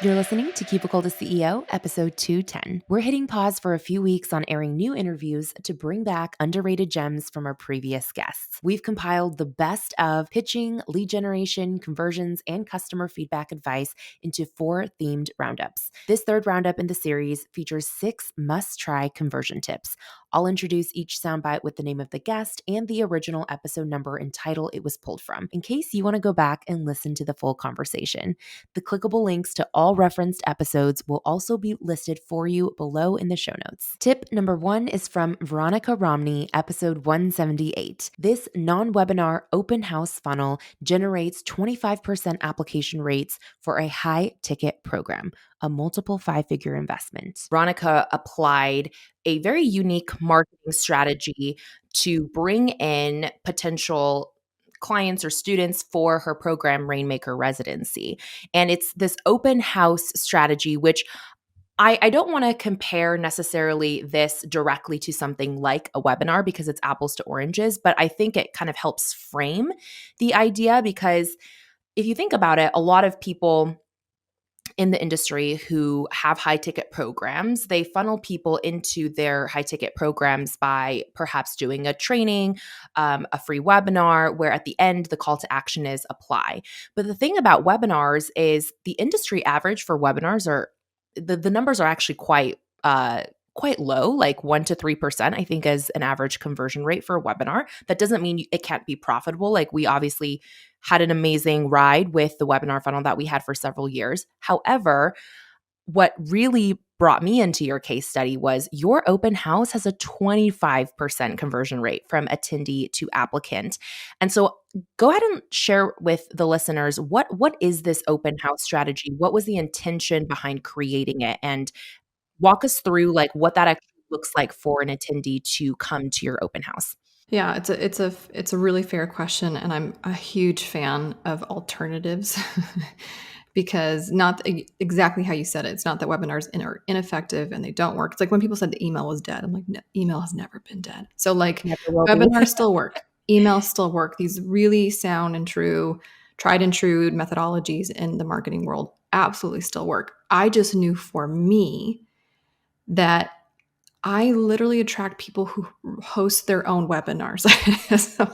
You're listening to Cubicle to CEO, episode 210. We're hitting pause for a few weeks on airing new interviews to bring back underrated gems from our previous guests. We've compiled the best of pitching, lead generation, conversions, and customer feedback advice into 4 themed roundups. This third roundup in the series features 6 must-try conversion tips. I'll introduce each soundbite with the name of the guest and the original episode number and title it was pulled from, in case you want to go back and listen to the full conversation. The clickable links to all referenced episodes will also be listed for you below in the show notes. Tip number 1 is from Veronica Romney, episode 178. This non-webinar open house funnel generates 25% application rates for a high-ticket program, a multiple 5-figure investment. Veronica applied a very unique marketing strategy to bring in potential clients or students for her program Rainmaker Residency. And it's this open house strategy, which I don't want to compare necessarily this directly to something like a webinar because it's apples to oranges, but I think it kind of helps frame the idea because if you think about it, a lot of people in the industry who have high ticket programs, they funnel people into their high ticket programs by perhaps doing a training, a free webinar, where at the end, the call to action is apply. But the thing about webinars is the industry average for webinars are the numbers are actually quite low, like 1 to 3%, I think, as an average conversion rate for a webinar. That doesn't mean it can't be profitable. Like, we obviously had an amazing ride with the webinar funnel that we had for several years. However, what really brought me into your case study was your open house has a 25% conversion rate from attendee to applicant. And so go ahead and share with the listeners, what is this open house strategy? What was the intention behind creating it? And walk us through like what that actually looks like for an attendee to come to your open house. Yeah, it's a really fair question, and I'm a huge fan of alternatives because exactly how you said it. It's not that webinars are ineffective and they don't work. It's like when people said the email was dead. I'm like, no, email has never been dead. So like webinars still work, emails still work. These really sound and true, tried and true methodologies in the marketing world absolutely still work. I just knew for me that I literally attract people who host their own webinars. So,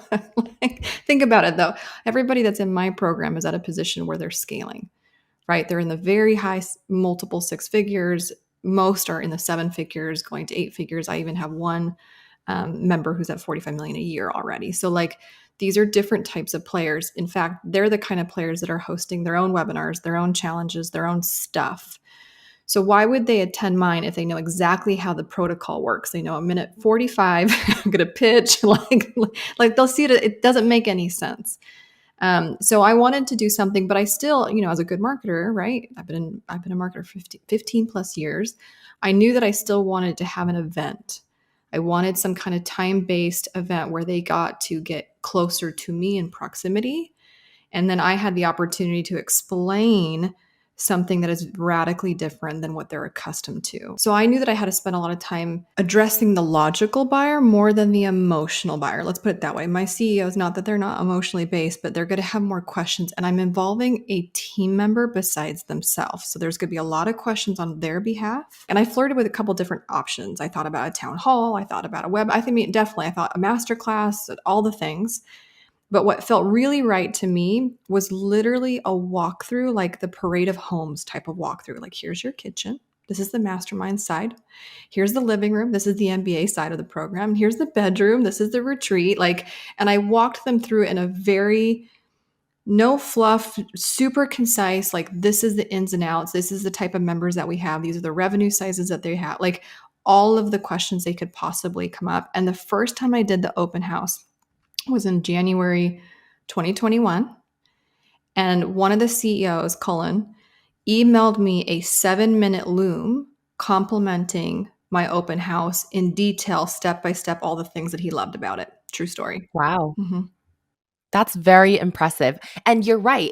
like, think about it though. Everybody that's in my program is at a position where they're scaling, right? They're in the very high multiple 6 figures. Most are in the 7 figures, going to 8 figures. I even have one member who's at 45 million a year already. So like, these are different types of players. In fact, they're the kind of players that are hosting their own webinars, their own challenges, their own stuff. So why would they attend mine if they know exactly how the protocol works? They know a minute 45, I'm going to pitch, like they'll see it. It doesn't make any sense. So I wanted to do something, but I still, as a good marketer, right? I've been a marketer for 15 plus years. I knew that I still wanted to have an event. I wanted some kind of time-based event where they got to get closer to me in proximity. And then I had the opportunity to explain something that is radically different than what they're accustomed to. So I knew that I had to spend a lot of time addressing the logical buyer more than the emotional buyer. Let's put it that way. My CEOs, not that they're not emotionally based, but they're going to have more questions. And I'm involving a team member besides themselves. So there's going to be a lot of questions on their behalf. And I flirted with a couple different options. I thought about a town hall. I thought about a web. I thought a masterclass, all the things. But what felt really right to me was literally a walkthrough, like the Parade of Homes type of walkthrough. Like, here's your kitchen. This is the mastermind side. Here's the living room. This is the MBA side of the program. Here's the bedroom. This is the retreat. And I walked them through in a very no fluff, super concise. Like, this is the ins and outs. This is the type of members that we have. These are the revenue sizes that they have. Like, all of the questions they could possibly come up. And the first time I did the open house was in January 2021. And one of the CEOs, Cullen, emailed me a 7-minute loom complimenting my open house in detail, step by step, all the things that he loved about it. True story. Wow. Mm-hmm. That's very impressive. And you're right.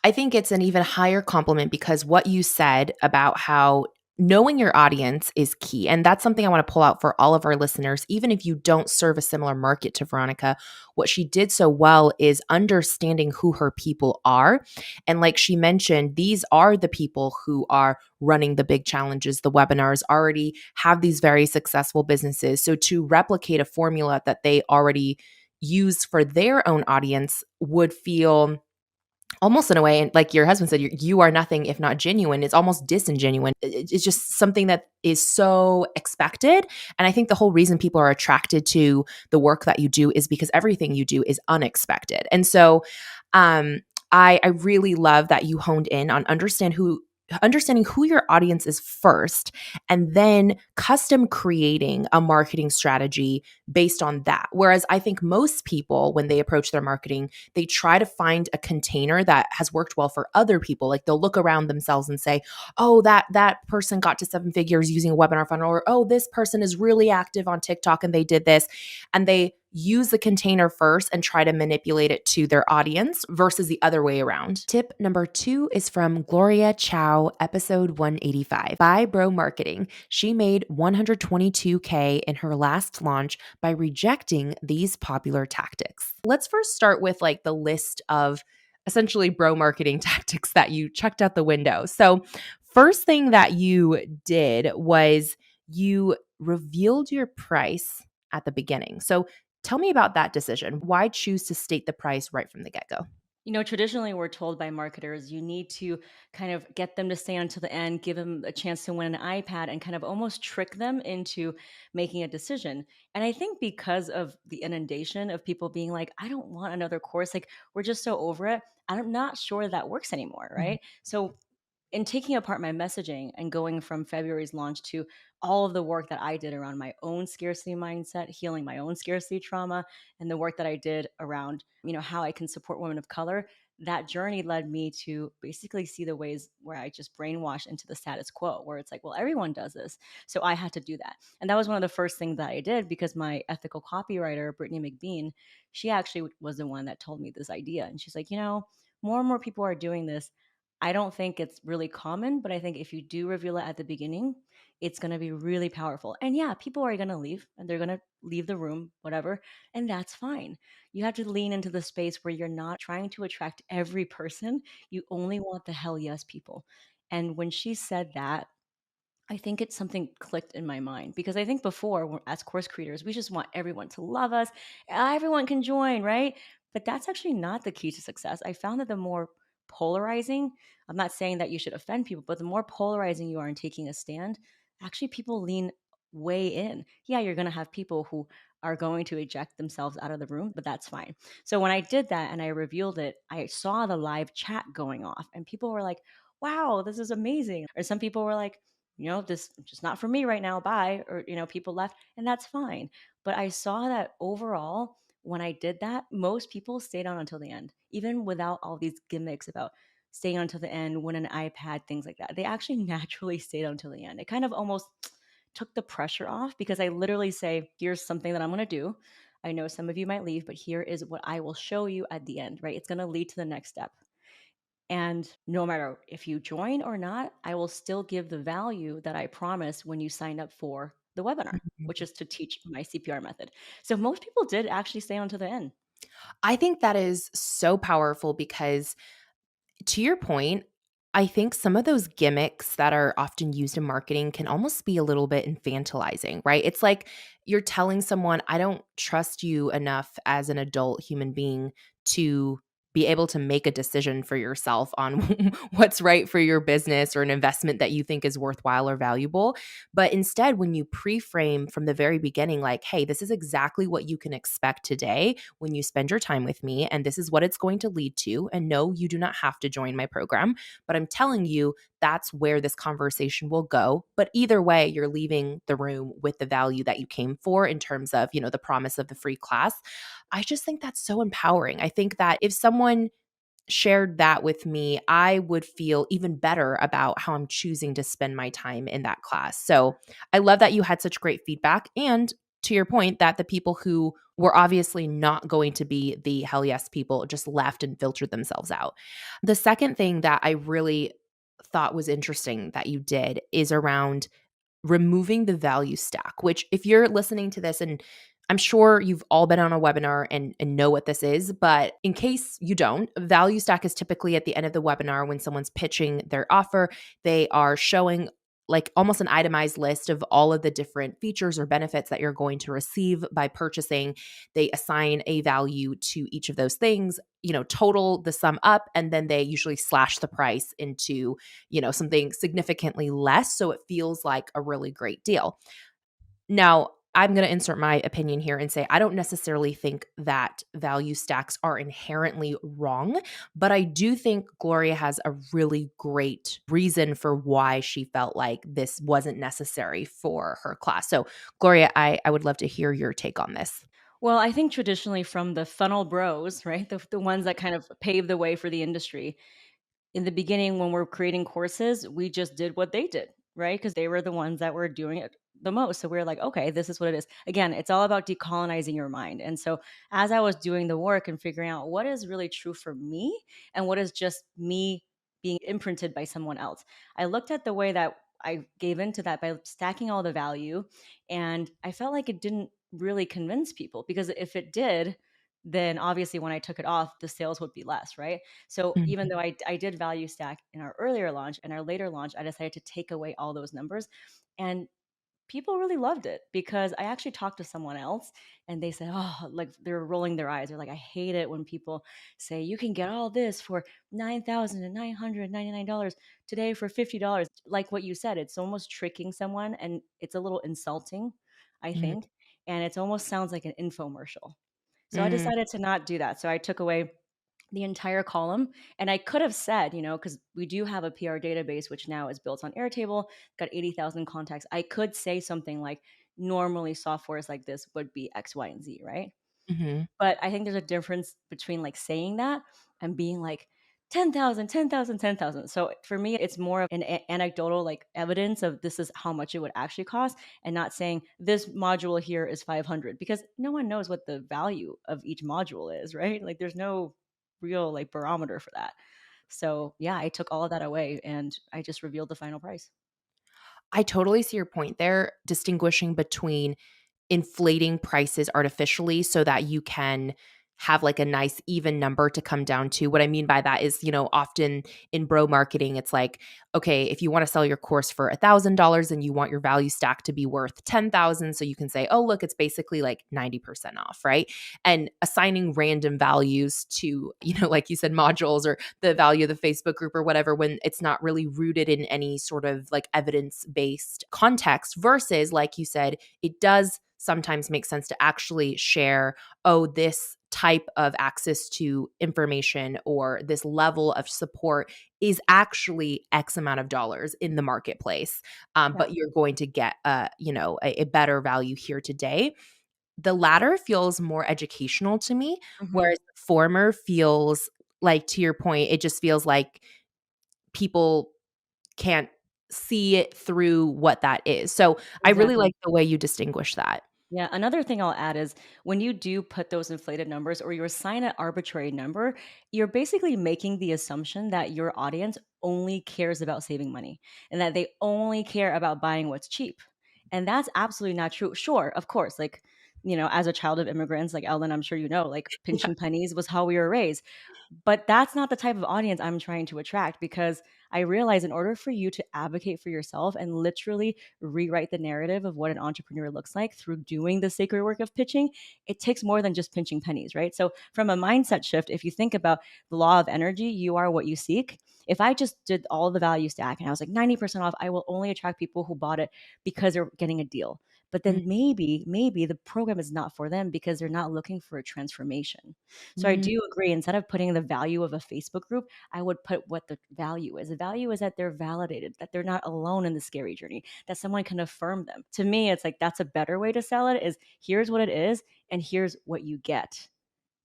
I think it's an even higher compliment because what you said about how knowing your audience is key. And that's something I want to pull out for all of our listeners. Even if you don't serve a similar market to Veronica, what she did so well is understanding who her people are. And like she mentioned, these are the people who are running the big challenges, the webinars, already have these very successful businesses. So to replicate a formula that they already use for their own audience would feel almost in a way, and like your husband said, you are nothing if not genuine. It's almost disingenuine. It's just something that is so expected. And I think the whole reason people are attracted to the work that you do is because everything you do is unexpected. And so um, I really love that you honed in on understanding who your audience is first, and then custom creating a marketing strategy based on that. Whereas I think most people, when they approach their marketing, they try to find a container that has worked well for other people. Like they'll look around themselves and say, oh, that person got to 7 figures using a webinar funnel, or oh, this person is really active on TikTok and they did this. And they use the container first and try to manipulate it to their audience versus the other way around. Tip number 2 is from Gloria Chow, episode 185, by Bro Marketing. She made 122K in her last launch by rejecting these popular tactics. Let's first start with like the list of essentially bro marketing tactics that you chucked out the window. So, first thing that you did was you revealed your price at the beginning. So, tell me about that decision. Why choose to state the price right from the get go? Traditionally, we're told by marketers you need to kind of get them to stay until the end, give them a chance to win an iPad, and kind of almost trick them into making a decision. And I think because of the inundation of people being like, I don't want another course, like, we're just so over it. I'm not sure that works anymore. Mhm. Right. So, in taking apart my messaging and going from February's launch to all of the work that I did around my own scarcity mindset, healing my own scarcity trauma, and the work that I did around, how I can support women of color, that journey led me to basically see the ways where I just brainwashed into the status quo, where it's like, well, everyone does this. So I had to do that. And that was one of the first things that I did because my ethical copywriter, Brittany McBean, she actually was the one that told me this idea. And she's like, more and more people are doing this. I don't think it's really common, but I think if you do reveal it at the beginning, it's going to be really powerful. And yeah, people are going to leave and they're going to leave the room, whatever. And that's fine. You have to lean into the space where you're not trying to attract every person. You only want the hell yes people. And when she said that, I think it's something clicked in my mind because I think before, as course creators, we just want everyone to love us. Everyone can join, right? But that's actually not the key to success. I found that the more polarizing, I'm not saying that you should offend people, but the more polarizing you are in taking a stand, actually people lean way in. Yeah, you're going to have people who are going to eject themselves out of the room, but that's fine. So when I did that and I revealed it, I saw the live chat going off and people were like, wow, this is amazing. Or some people were like, this just not for me right now. Bye. Or, people left and that's fine. But I saw that overall, when I did that, most people stayed on until the end, even without all these gimmicks about staying until the end, win an iPad, things like that. They actually naturally stayed until the end. It kind of almost took the pressure off because I literally say, here's something that I'm going to do. I know some of you might leave, but here is what I will show you at the end, right? It's going to lead to the next step. And no matter if you join or not, I will still give the value that I promised when you signed up for the webinar, which is to teach my CPR method. So most people did actually stay on to the end. I think that is so powerful because, to your point, I think some of those gimmicks that are often used in marketing can almost be a little bit infantilizing, right? It's like you're telling someone, I don't trust you enough as an adult human being to be able to make a decision for yourself on what's right for your business or an investment that you think is worthwhile or valuable. But instead, when you pre-frame from the very beginning, like, hey, this is exactly what you can expect today when you spend your time with me, and this is what it's going to lead to. And no, you do not have to join my program, but I'm telling you that's where this conversation will go. But either way, you're leaving the room with the value that you came for in terms of, the promise of the free class. I just think that's so empowering. I think that if someone shared that with me, I would feel even better about how I'm choosing to spend my time in that class. So I love that you had such great feedback. And to your point, that the people who were obviously not going to be the hell yes people just left and filtered themselves out. The second thing that I really thought was interesting that you did is around removing the value stack, which if you're listening to this, and I'm sure you've all been on a webinar and know what this is, but in case you don't, a value stack is typically at the end of the webinar when someone's pitching their offer, they are showing like almost an itemized list of all of the different features or benefits that you're going to receive by purchasing. They assign a value to each of those things, total the sum up, and then they usually slash the price into something significantly less. So it feels like a really great deal. Now, I'm going to insert my opinion here and say I don't necessarily think that value stacks are inherently wrong, but I do think Gloria has a really great reason for why she felt like this wasn't necessary for her class. So, Gloria, I would love to hear your take on this. Well, I think traditionally from the funnel bros, right? The ones that kind of paved the way for the industry, in the beginning when we're creating courses, we just did what they did, right? Because they were the ones that were doing it the most. So we are like, okay, this is what it is. Again, it's all about decolonizing your mind. And so as I was doing the work and figuring out what is really true for me and what is just me being imprinted by someone else, I looked at the way that I gave into that by stacking all the value. And I felt like it didn't really convince people, because if it did, then obviously when I took it off, the sales would be less, right? So even Mhm. though I did value stack in our earlier launch and our later launch, I decided to take away all those numbers. And people really loved it, because I actually talked to someone else and they said, oh, like they're rolling their eyes. They're like, I hate it when people say you can get all this for $9,999 today for $50. Like what you said, it's almost tricking someone and it's a little insulting, I Mhm. think. And it almost sounds like an infomercial. So I Mhm. decided to not do that. So I took away the entire column. And I could have said, because we do have a PR database, which now is built on Airtable, got 80,000 contacts. I could say something like, normally softwares like this would be X, Y, and Z, right? Mhm. But I think there's a difference between like saying that and being like 10,000, 10,000, 10,000. So for me, it's more of an anecdotal like evidence of this is how much it would actually cost, and not saying this module here is 500, because no one knows what the value of each module is, right? Like there's no real like barometer for that. So yeah, I took all of that away and I just revealed the final price. I totally see your point there, distinguishing between inflating prices artificially so that you can have like a nice even number to come down to. What I mean by that is, often in bro marketing, it's like, okay, if you want to sell your course for $1,000 and you want your value stack to be worth 10,000, so you can say, oh, look, it's basically like 90% off, right? And assigning random values to, like you said, modules or the value of the Facebook group or whatever, when it's not really rooted in any sort of like evidence based context, versus, like you said, it does sometimes makes sense to actually share, oh, this type of access to information or this level of support is actually X amount of dollars in the marketplace. Yeah. But you're going to get a better value here today. The latter feels more educational to me, Hmm. whereas the former feels like, to your point, it just feels like people can't see it through what that is. So I really Exactly. like the way you distinguish that. Yeah, another thing I'll add is when you do put those inflated numbers or you assign an arbitrary number, you're basically making the assumption that your audience only cares about saving money and that they only care about buying what's cheap. And that's absolutely not true. Sure, of course, like, as a child of immigrants, like Ellen, I'm sure like pinching pennies was how we were raised. But that's not the type of audience I'm trying to attract, because I realize in order for you to advocate for yourself and literally rewrite the narrative of what an entrepreneur looks like through doing the sacred work of pitching, it takes more than just pinching pennies, right? So, from a mindset shift, if you think about the law of energy, you are what you seek. If I just did all the value stack and I was like 90% off, I will only attract people who bought it because they're getting a deal. But then maybe the program is not for them because they're not looking for a transformation. So I Mhm. do agree. Instead of putting the value of a Facebook group, I would put what the value is. The value is that they're validated, that they're not alone in the scary journey, that someone can affirm them. To me, it's like that's a better way to sell it, is here's what it is and here's what you get.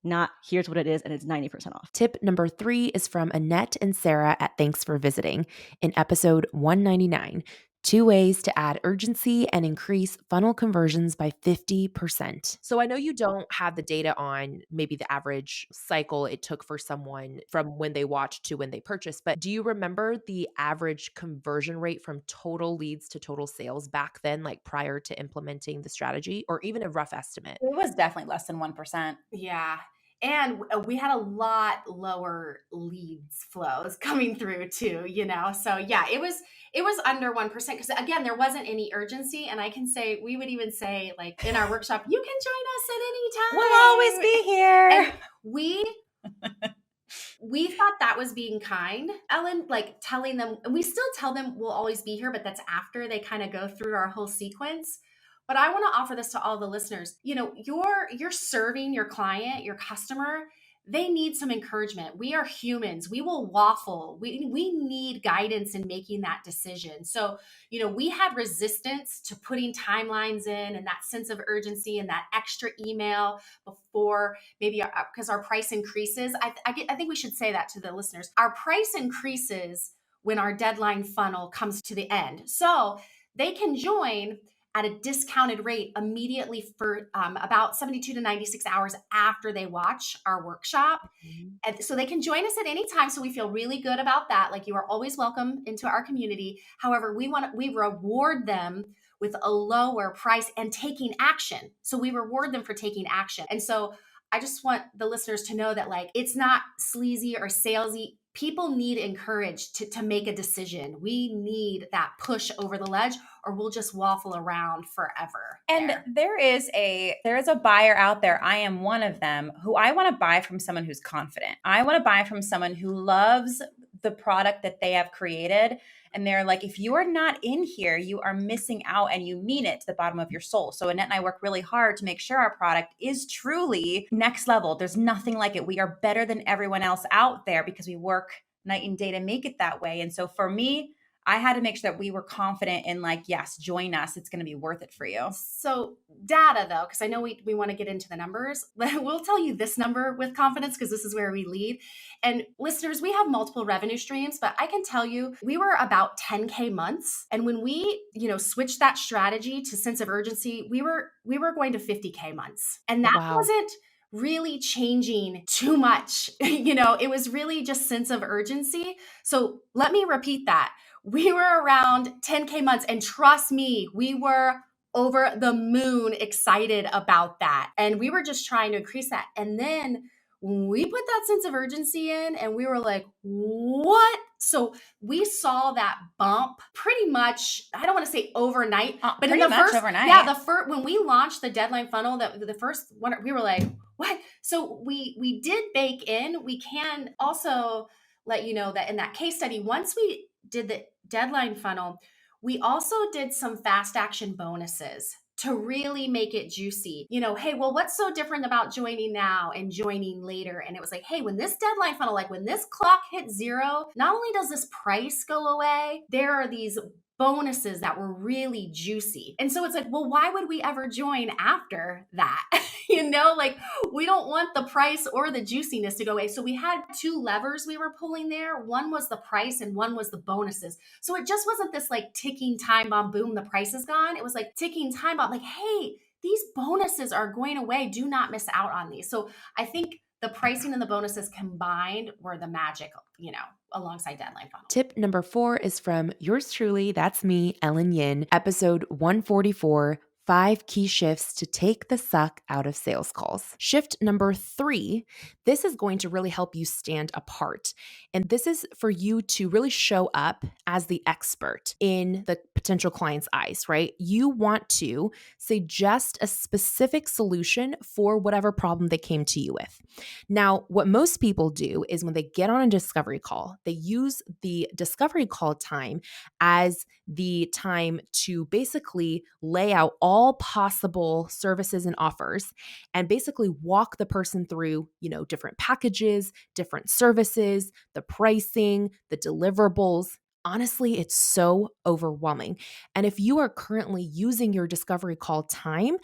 Not here's what it is and it's 90% off. Tip number 3 is from Annette and Sarah at Thanks for Visiting in episode 199. 2 ways to add urgency and increase funnel conversions by 50%. So I know you don't have the data on maybe the average cycle it took for someone from when they watched to when they purchased, but do you remember the average conversion rate from total leads to total sales back then, like prior to implementing the strategy, or even a rough estimate? It was definitely less than 1%. Yeah. And we had a lot lower leads flows coming through too, So yeah, it was under 1% because again, there wasn't any urgency. And I can say, we would even say like in our workshop, you can join us at any time. We'll always be here. And we thought that was being kind, Ellen, like telling them, and we still tell them we'll always be here, but that's after they kind of go through our whole sequence. But I want to offer this to all the listeners. You're serving your client, your customer. They need some encouragement. We are humans. We will waffle. We need guidance in making that decision. So, we had resistance to putting timelines in and that sense of urgency and that extra email before maybe because our price increases. I think we should say that to the listeners. Our price increases when our deadline funnel comes to the end. So they can join at a discounted rate immediately for about 72 to 96 hours after they watch our workshop. Mm-hmm. And so they can join us at any time. So we feel really good about that. Like, you are always welcome into our community. However, we reward them with a lower price and taking action. So we reward them for taking action. And so I just want the listeners to know that, like, it's not sleazy or salesy. People need encouraged to make a decision. We need that push over the ledge, or we'll just waffle around forever. And there is a buyer out there. I am one of them, who I want to buy from someone who's confident. I want to buy from someone who loves the product that they have created. And they're like, if you are not in here, you are missing out, and you mean it to the bottom of your soul. So Annette and I work really hard to make sure our product is truly next level. There's nothing like it. We are better than everyone else out there because we work night and day to make it that way. And so for me, I had to make sure that we were confident in, like, yes, join us. It's going to be worth it for you. So data, though, because I know we want to get into the numbers, we'll tell you this number with confidence because this is where we lead. And listeners, we have multiple revenue streams, but I can tell you we were about 10K months. And when we, switched that strategy to sense of urgency, we were going to 50K months. And that wasn't really changing too much. It was really just sense of urgency. So let me repeat that. We were around 10K months, and trust me, we were over the moon excited about that. And we were just trying to increase that. And then we put that sense of urgency in, and we were like, what? So we saw that bump pretty much, I don't want to say overnight, but in the first, overnight. Yeah, when we launched the deadline funnel, the first one, we were like, what? So we did bake in. We can also let you know that in that case study, once we did the deadline funnel, we also did some fast action bonuses to really make it juicy. Hey, well, what's so different about joining now and joining later? And it was like, hey, when this deadline funnel, like when this clock hits 0, not only does this price go away, there are these bonuses that were really juicy. And so it's like, well, why would we ever join after that? Like, we don't want the price or the juiciness to go away. So we had 2 levers we were pulling there. One was the price and one was the bonuses. So it just wasn't this like ticking time bomb, boom, the price is gone. It was like ticking time bomb, like, hey, these bonuses are going away. Do not miss out on these. So I think the pricing and the bonuses combined were the magic, alongside deadline funnel. Tip number 4 is from yours truly. That's me, Ellen Yin, episode 144. 5 key shifts to take the suck out of sales calls. Shift number 3, this is going to really help you stand apart. And this is for you to really show up as the expert in the potential client's eyes, right? You want to suggest a specific solution for whatever problem they came to you with. Now, what most people do is when they get on a discovery call, they use the discovery call time as the time to basically lay out all possible services and offers and basically walk the person through, different packages, different services, the pricing, the deliverables. Honestly, it's so overwhelming. And if you are currently using your discovery call time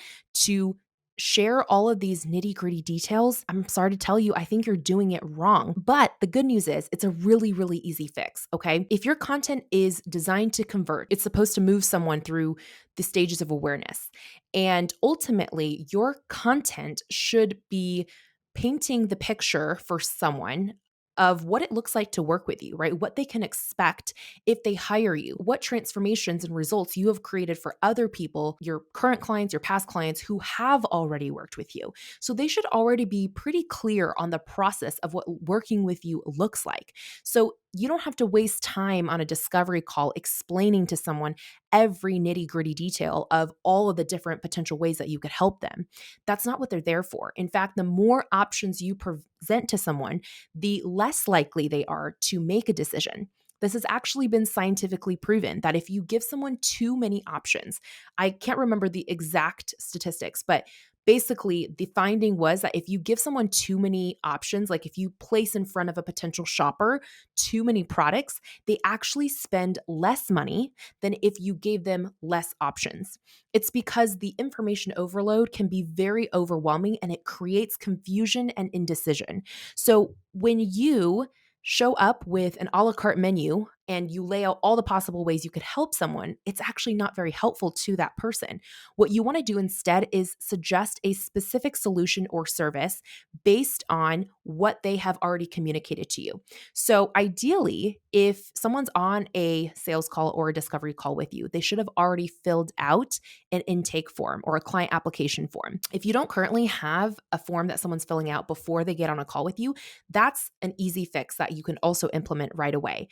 to share all of these nitty-gritty details, I'm sorry to tell you, I think you're doing it wrong. But the good news is it's a really, really easy fix, okay? If your content is designed to convert, it's supposed to move someone through the stages of awareness. And ultimately, your content should be painting the picture for someone of what it looks like to work with you, right? What they can expect if they hire you, what transformations and results you have created for other people, your current clients, your past clients who have already worked with you. So they should already be pretty clear on the process of what working with you looks like. So you don't have to waste time on a discovery call explaining to someone every nitty gritty detail of all of the different potential ways that you could help them. That's not what they're there for. In fact, the more options you present to someone, the less likely they are to make a decision. This has actually been scientifically proven that if you give someone too many options, I can't remember the exact statistics, but basically the finding was that if you give someone too many options, like if you place in front of a potential shopper too many products, they actually spend less money than if you gave them less options. It's because the information overload can be very overwhelming and it creates confusion and indecision. So when you show up with an a la carte menu and you lay out all the possible ways you could help someone, it's actually not very helpful to that person. What you want to do instead is suggest a specific solution or service based on what they have already communicated to you. So, ideally, if someone's on a sales call or a discovery call with you, they should have already filled out an intake form or a client application form. If you don't currently have a form that someone's filling out before they get on a call with you, that's an easy fix that you can also implement right away.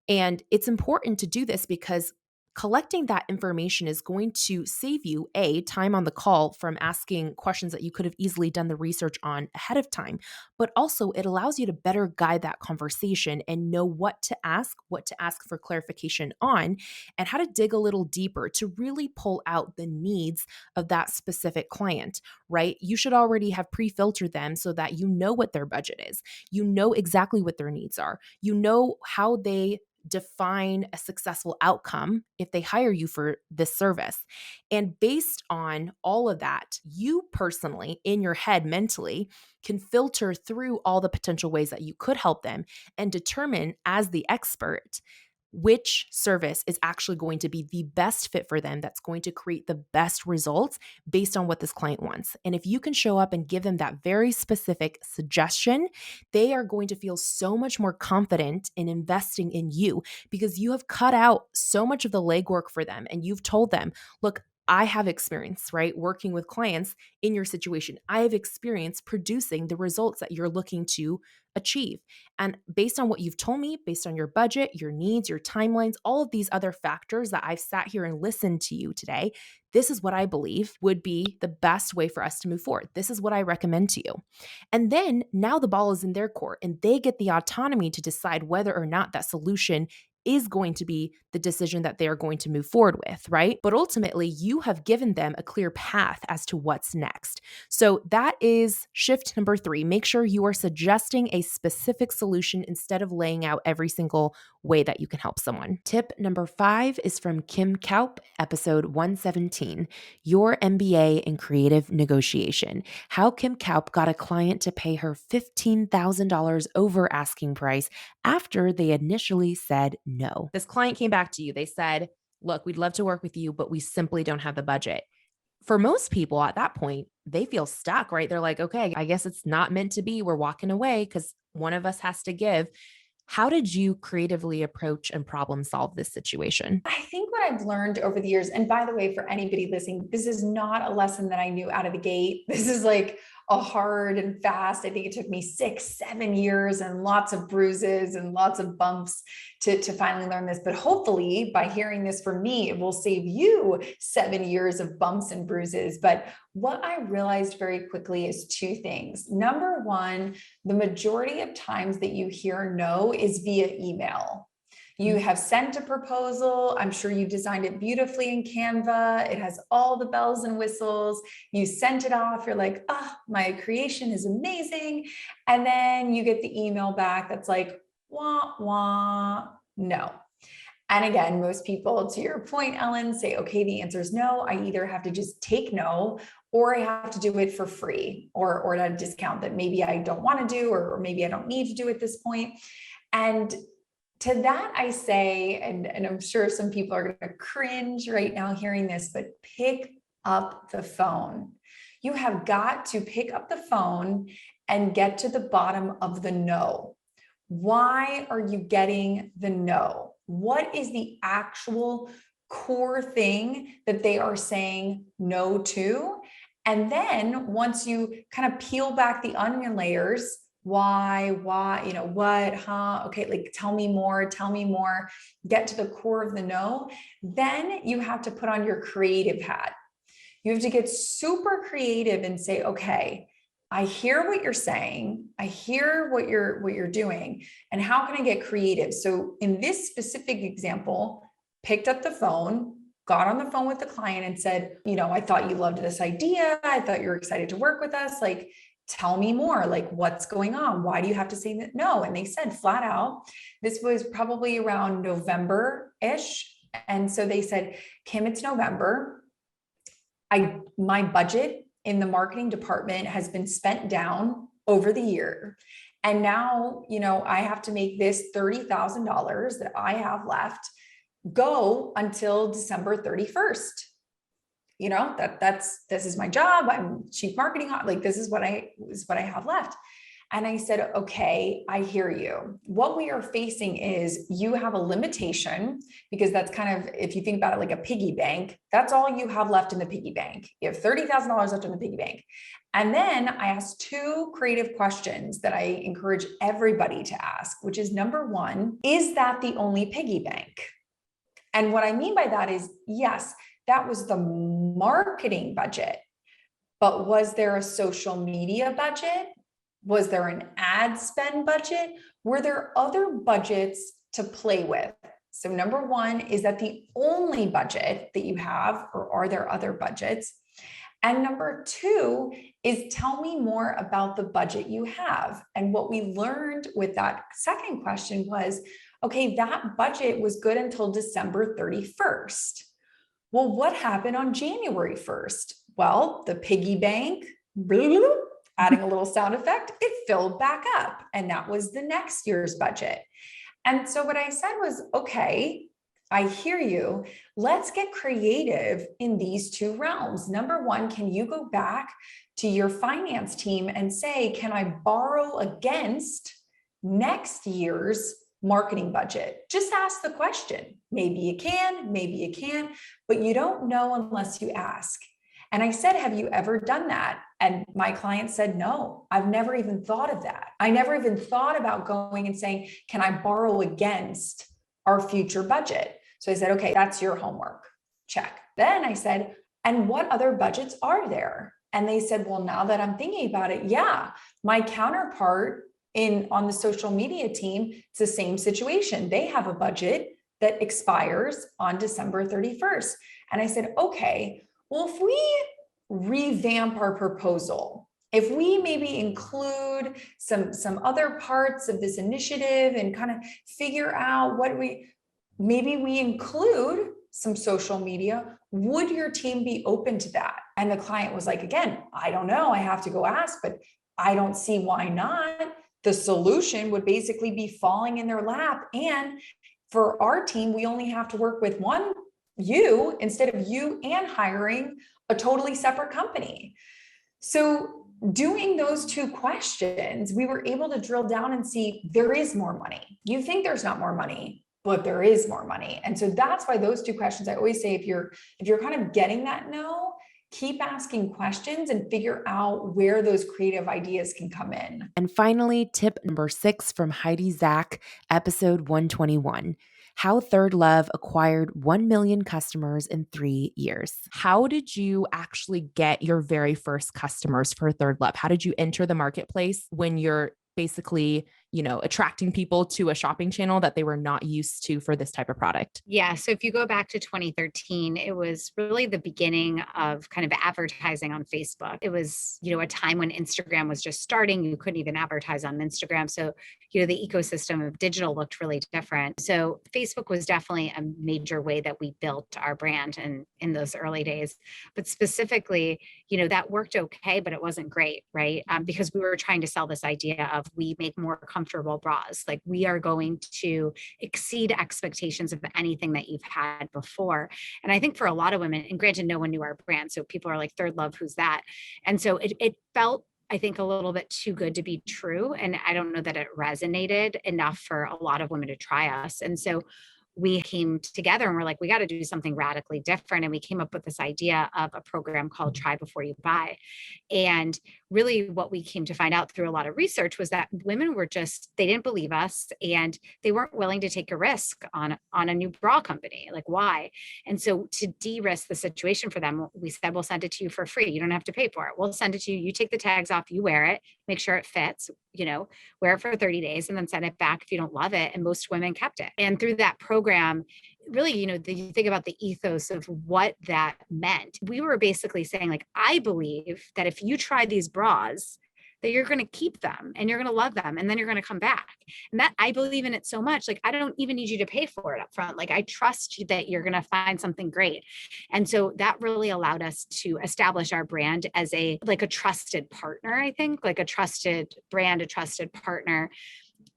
And it's important to do this because collecting that information is going to save you time on the call from asking questions that you could have easily done the research on ahead of time, but also it allows you to better guide that conversation and know what to ask for clarification on, and how to dig a little deeper to really pull out the needs of that specific client, right? You should already have pre-filtered them so that you know what their budget is. You know exactly what their needs are. You know how they define a successful outcome if they hire you for this service. And based on all of that, you personally, in your head mentally, can filter through all the potential ways that you could help them and determine, as the expert, which service is actually going to be the best fit for them, that's going to create the best results based on what this client wants. And if you can show up and give them that very specific suggestion, they are going to feel so much more confident in investing in you because you have cut out so much of the legwork for them and you've told them, look, I have experience, right? Working with clients in your situation. I have experience producing the results that you're looking to achieve. And based on what you've told me, based on your budget, your needs, your timelines, all of these other factors that I've sat here and listened to you today, this is what I believe would be the best way for us to move forward. This is what I recommend to you. And then now the ball is in their court and they get the autonomy to decide whether or not that solution is going to be the decision that they are going to move forward with, right? But ultimately, you have given them a clear path as to what's next. So that is shift number 3. Make sure you are suggesting a specific solution instead of laying out every single way that you can help someone. Tip number 5 is from Kim Kaup, episode 117, Your MBA in Creative Negotiation. How Kim Kaup got a client to pay her $15,000 over asking price after they initially said no. This client came back to you. They said, look, we'd love to work with you, but we simply don't have the budget. For most people at that point, they feel stuck, right? They're like, okay, I guess it's not meant to be. We're walking away because one of us has to give. How did you creatively approach and problem solve this situation? I think what I've learned over the years, and by the way, for anybody listening, this is not a lesson that I knew out of the gate. This is like a hard and fast. I think it took me 6-7 years and lots of bruises and lots of bumps to finally learn this. But hopefully by hearing this from me, it will save you 7 years of bumps and bruises. But what I realized very quickly is 2 things. Number one, the majority of times that you hear no is via email. You have sent a proposal. I'm sure you designed it beautifully in Canva. It has all the bells and whistles. You sent it off. You're like, oh, my creation is amazing. And then you get the email back that's like, wah, wah, no. And again, most people, to your point, Ellen, say, okay, the answer is no. I either have to just take no, or I have to do it for free or at a discount that maybe I don't want to do, or maybe I don't need to do at this point. And to that, I say, and I'm sure some people are going to cringe right now hearing this, but pick up the phone. You have got to pick up the phone and get to the bottom of the no. Why are you getting the no? What is the actual core thing that they are saying no to? And then once you kind of peel back the onion layers, why, what, okay, like tell me more, get to the core of the no. Then you have to put on your creative hat. You have to get super creative and say, okay, I hear what you're saying. I hear what you're doing. And how can I get creative? So in this specific example, picked up the phone, got on the phone with the client and said, I thought you loved this idea. I thought you were excited to work with us. Like, tell me more, like what's going on? Why do you have to say that no? And they said flat out, this was probably around November-ish. And so they said, Kim, it's November. My budget in the marketing department has been spent down over the year. And now, I have to make this $30,000 that I have left go until December 31st. This is my job. I'm chief marketing. Like, this is what I have left. And I said, okay, I hear you. What we are facing is you have a limitation, because that's kind of, if you think about it like a piggy bank, that's all you have left in the piggy bank. You have $30,000 left in the piggy bank. And then I asked two creative questions that I encourage everybody to ask, which is number one, is that the only piggy bank? And what I mean by that is, yes, that was the marketing budget, but was there a social media budget? Was there an ad spend budget? Were there other budgets to play with? So number one, is that the only budget that you have, or are there other budgets? And number two is, tell me more about the budget you have. And what we learned with that second question was, okay, that budget was good until December 31st. Well, what happened on January 1st? Well, the piggy bank, adding a little sound effect, it filled back up. And that was the next year's budget. And so what I said was, okay, I hear you. Let's get creative in these two realms. Number one, can you go back to your finance team and say, can I borrow against next year's marketing budget? Just ask the question. Maybe you can, maybe you can't, but you don't know unless you ask. And I said, have you ever done that? And my client said, no, I've never even thought of that. I never even thought about going and saying, can I borrow against our future budget? So I said, okay, that's your homework. Check. Then I said, and what other budgets are there? And they said, well, now that I'm thinking about it, yeah, my counterpart on the social media team, it's the same situation. They have a budget that expires on December 31st. And I said, okay, well, if we revamp our proposal, if we maybe include some other parts of this initiative and kind of figure out maybe we include some social media, would your team be open to that? And the client was like, again, I don't know, I have to go ask, but I don't see why not. The solution would basically be falling in their lap. And for our team, we only have to work with you instead of you and hiring a totally separate company. So doing those two questions, we were able to drill down and see there is more money. You think there's not more money, but there is more money. And so that's why those two questions, I always say, if you're kind of getting that no, keep asking questions and figure out where those creative ideas can come in. And finally, tip number 6 from Heidi Zach, episode 121. How Third Love acquired 1 million customers in 3 years. How did you actually get your very first customers for Third Love? How did you enter the marketplace when you're basically attracting people to a shopping channel that they were not used to for this type of product? Yeah. So if you go back to 2013, it was really the beginning of kind of advertising on Facebook. It was, a time when Instagram was just starting. You couldn't even advertise on Instagram. So, the ecosystem of digital looked really different. So Facebook was definitely a major way that we built our brand in those early days. But specifically, that worked okay, but it wasn't great, right? Because we were trying to sell this idea of we make more comfortable bras. Like we are going to exceed expectations of anything that you've had before. And I think for a lot of women, and granted, no one knew our brand. So people are like, Third Love, who's that? And so it felt, I think, a little bit too good to be true. And I don't know that it resonated enough for a lot of women to try us. And so we came together and we're like, we got to do something radically different. And we came up with this idea of a program called Try Before You Buy. And really what we came to find out through a lot of research was that women were they didn't believe us and they weren't willing to take a risk on a new bra company. Like why? And so to de-risk the situation for them, we said, we'll send it to you for free. You don't have to pay for it. We'll send it to you. You take the tags off, you wear it, make sure it fits, wear it for 30 days and then send it back if you don't love it. And most women kept it. And through that program, really, you think about the ethos of what that meant. We were basically saying, like, I believe that if you try these bras, that you're going to keep them and you're going to love them and then you're going to come back. And that I believe in it so much. Like, I don't even need you to pay for it up front. Like, I trust you that you're going to find something great. And so that really allowed us to establish our brand as a trusted partner, I think, like a trusted brand, a trusted partner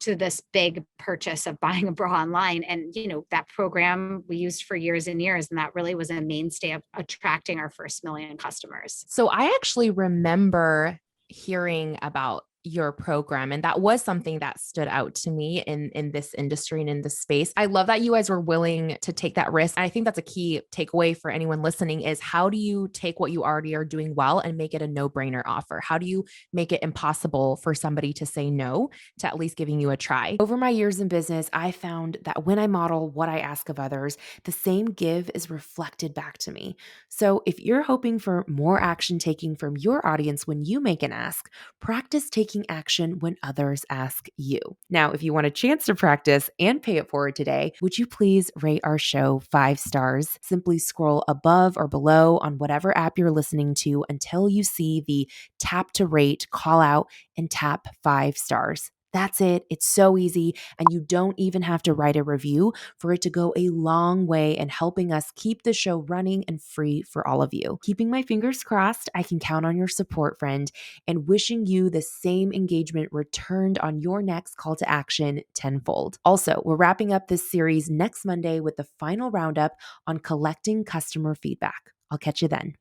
to this big purchase of buying a bra online. And, that program we used for years and years. And that really was a mainstay of attracting our first million customers. So I actually remember hearing about your program. And that was something that stood out to me in this industry and in this space. I love that you guys were willing to take that risk. And I think that's a key takeaway for anyone listening is how do you take what you already are doing well and make it a no-brainer offer? How do you make it impossible for somebody to say no to at least giving you a try? Over my years in business, I found that when I model what I ask of others, the same give is reflected back to me. So if you're hoping for more action taking from your audience when you make an ask, practice taking action when others ask you. Now, if you want a chance to practice and pay it forward today, would you please rate our show 5 stars? Simply scroll above or below on whatever app you're listening to until you see the tap to rate, call out, and tap 5 stars. That's it. It's so easy. And you don't even have to write a review for it to go a long way in helping us keep the show running and free for all of you. Keeping my fingers crossed, I can count on your support, friend, and wishing you the same engagement returned on your next call to action tenfold. Also, we're wrapping up this series next Monday with the final roundup on collecting customer feedback. I'll catch you then.